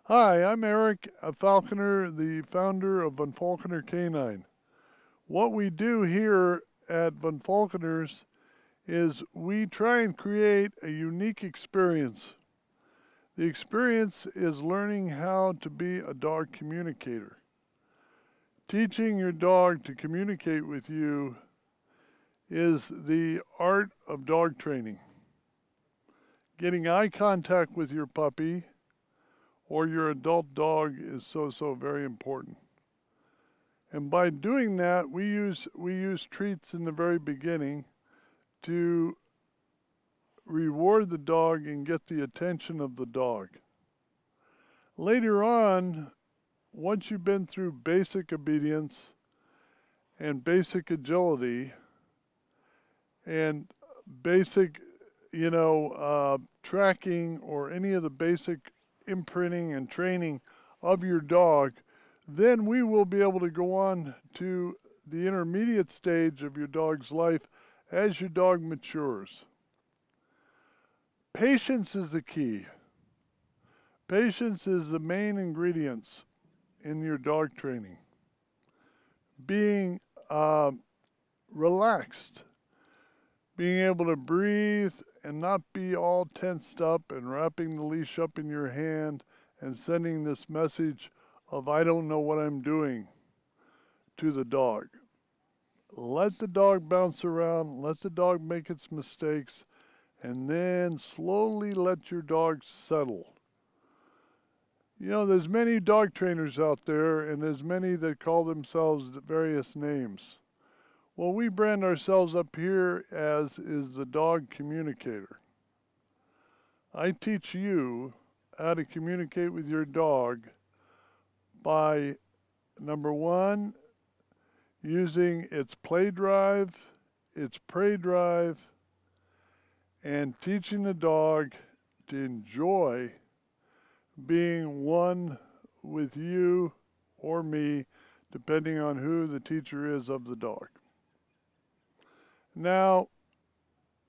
Hi, I'm Eric Falconer, the founder of Falconer Canine. What we do here at Falconer's is we try and create a unique experience. The experience is learning how to be a dog communicator. Teaching your dog to communicate with you is the art of dog training. Getting eye contact with your puppy or your adult dog is so very important. And by doing that, we use treats in the very beginning to reward the dog and get the attention of the dog. Later on, once you've been through basic obedience and basic agility and basic, tracking or any of the basic imprinting and training of your dog, then we will be able to go on to the intermediate stage of your dog's life as your dog matures. Patience is the key. Patience is the main ingredients in your dog training. Being relaxed, being able to breathe and not be all tensed up and wrapping the leash up in your hand and sending this message of I don't know what I'm doing to the dog. Let the dog bounce around, let the dog make its mistakes, and then slowly let your dog settle. There's many dog trainers out there, and there's many that call themselves various names. Well, we brand ourselves up here as is the dog communicator. I teach you how to communicate with your dog by, number one, using its play drive, its prey drive, and teaching the dog to enjoy being one with you or me, depending on who the teacher is of the dog. Now,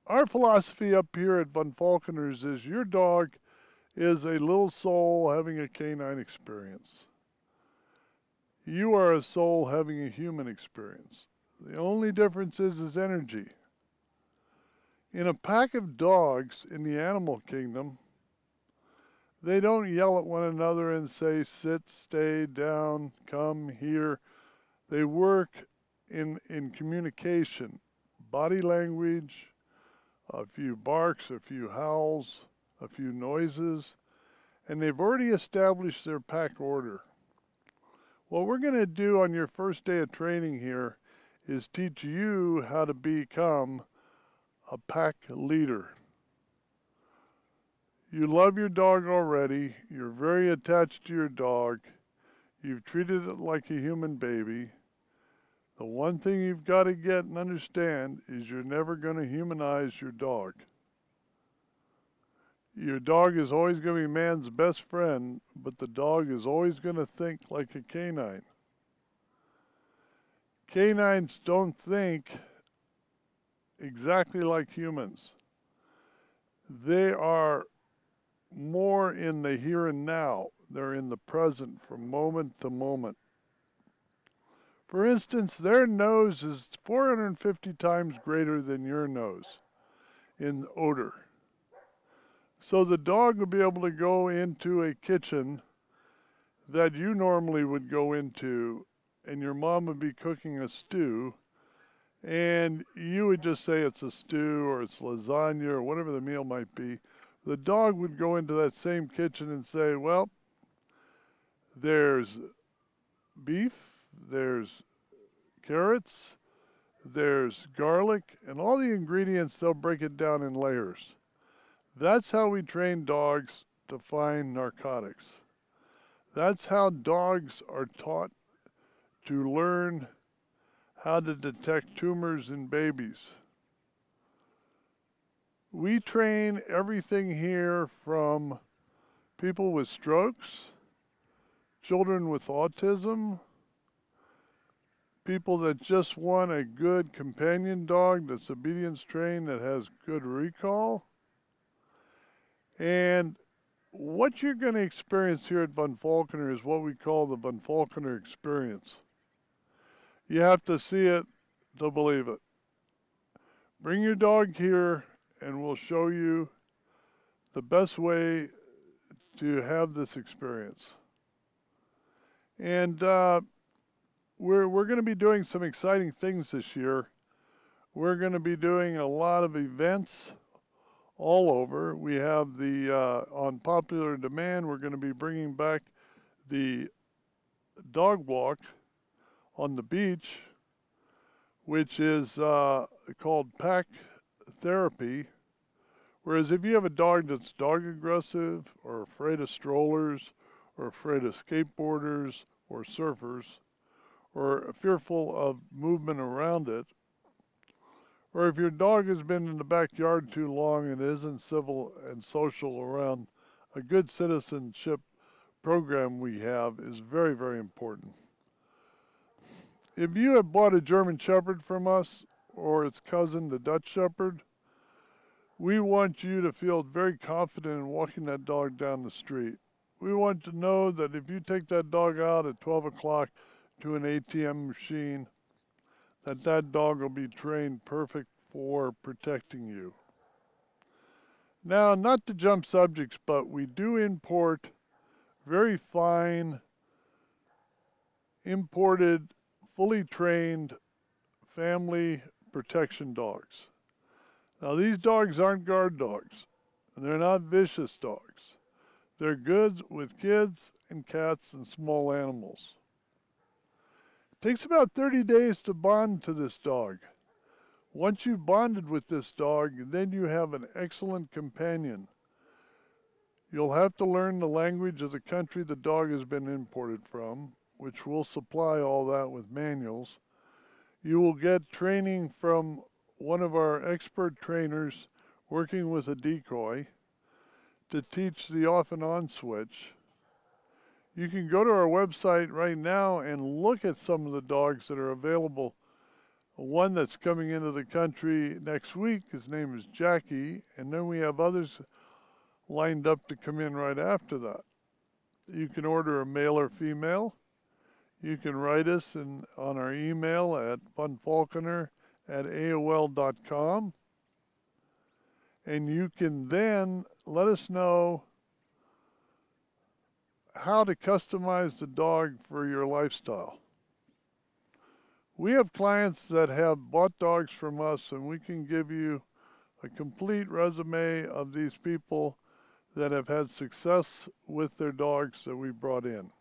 our philosophy up here at Falconer's is your dog is a little soul having a canine experience. You are a soul having a human experience. The only difference is energy. In a pack of dogs in the animal kingdom, they don't yell at one another and say, sit, stay, down, come, here. They work in communication, body language, a few barks, a few howls, a few noises, and they've already established their pack order. What we're going to do on your first day of training here is teach you how to become a pack leader. You love your dog already. You're very attached to your dog. You've treated it like a human baby. The one thing you've got to get and understand is you're never going to humanize your dog. Your dog is always going to be man's best friend, but the dog is always going to think like a canine. Canines don't think exactly like humans. They are more in the here and now. They're in the present from moment to moment. For instance, their nose is 450 times greater than your nose in odor. So the dog will be able to go into a kitchen that you normally would go into, and your mom would be cooking a stew, and you would just say it's a stew or it's lasagna or whatever the meal might be. The dog would go into that same kitchen and say, well, there's beef, there's carrots, there's garlic, and all the ingredients, they'll break it down in layers. That's how we train dogs to find narcotics. That's how dogs are taught to learn how to detect tumors in babies. We train everything here from people with strokes, children with autism, people that just want a good companion dog that's obedience trained that has good recall. And what you're going to experience here at Von Falconer is what we call the Von Falconer experience. You have to see it to believe it. Bring your dog here and we'll show you the best way to have this experience. And we're going to be doing some exciting things this year. We're going to be doing a lot of events all over. We have the, on popular demand, we're going to be bringing back the dog walk on the beach, which is called pack therapy. Whereas if you have a dog that's dog aggressive or afraid of strollers or afraid of skateboarders or surfers or fearful of movement around it, or if your dog has been in the backyard too long and isn't civil and social around, a good citizenship program we have is very, very important. If you have bought a German Shepherd from us or its cousin, the Dutch Shepherd, we want you to feel very confident in walking that dog down the street. We want to know that if you take that dog out at 12 o'clock to an ATM machine, that dog will be trained perfect for protecting you. Now, not to jump subjects, but we do import very fine, imported, fully trained family protection dogs. Now, these dogs aren't guard dogs, and they're not vicious dogs. They're good with kids and cats and small animals. It takes about 30 days to bond to this dog. Once you've bonded with this dog, then you have an excellent companion. You'll have to learn the language of the country the dog has been imported from, which will supply all that with manuals. You will get training from one of our expert trainers working with a decoy to teach the off and on switch. You can go to our website right now and look at some of the dogs that are available. One that's coming into the country next week, his name is Jackie, and then we have others lined up to come in right after that. You can order a male or female. You can write us on our email at funfalconer@aol.com, and you can then let us know how to customize the dog for your lifestyle. We have clients that have bought dogs from us, and we can give you a complete resume of these people that have had success with their dogs that we brought in.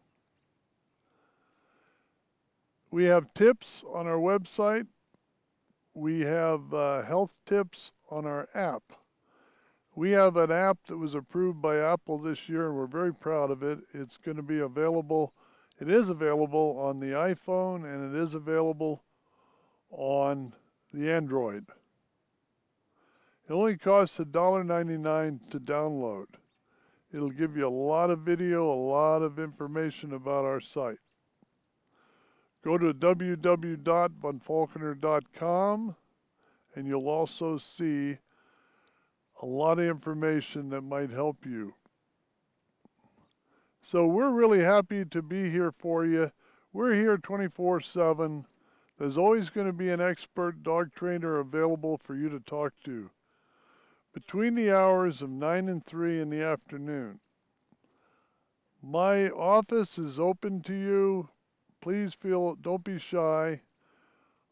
We have tips on our website. We have health tips on our app. We have an app that was approved by Apple this year, and we're very proud of it. It's going to be available. It is available on the iPhone, and it is available on the Android. It only costs $1.99 to download. It'll give you a lot of video, a lot of information about our site. Go to www.vonfalconer.com, and you'll also see a lot of information that might help you. So we're really happy to be here for you. We're here 24/7. There's always going to be an expert dog trainer available for you to talk to between the hours of 9 and 3 in the afternoon. My office is open to you. Please don't be shy.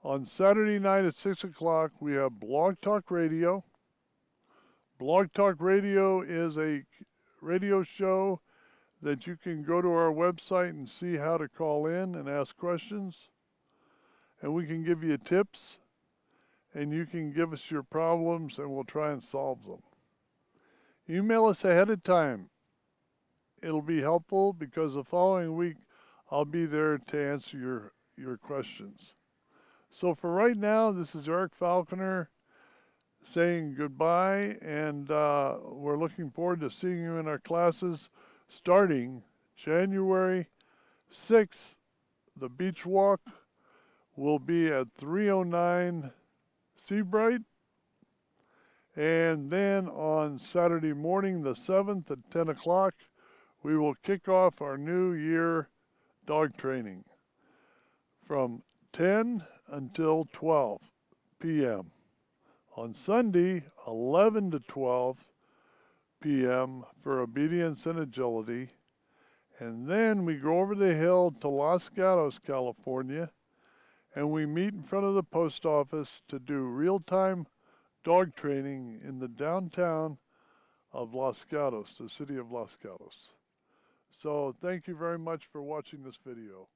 On Saturday night at 6 o'clock, we have Blog Talk Radio. Blog Talk Radio is a radio show that you can go to our website and see how to call in and ask questions. And we can give you tips, and you can give us your problems, and we'll try and solve them. Email us ahead of time. It'll be helpful because the following week, I'll be there to answer your questions. So for right now, this is Eric Falconer saying goodbye, and we're looking forward to seeing you in our classes starting January 6th. The beach walk will be at 309 Seabright, And then on Saturday morning, the 7th at 10 o'clock, we will kick off our new year dog training from 10 until 12 p.m. On Sunday, 11 to 12 p.m. for obedience and agility. And then we go over the hill to Los Gatos, California, and we meet in front of the post office to do real-time dog training in the downtown of Los Gatos, the city of Los Gatos. So thank you very much for watching this video.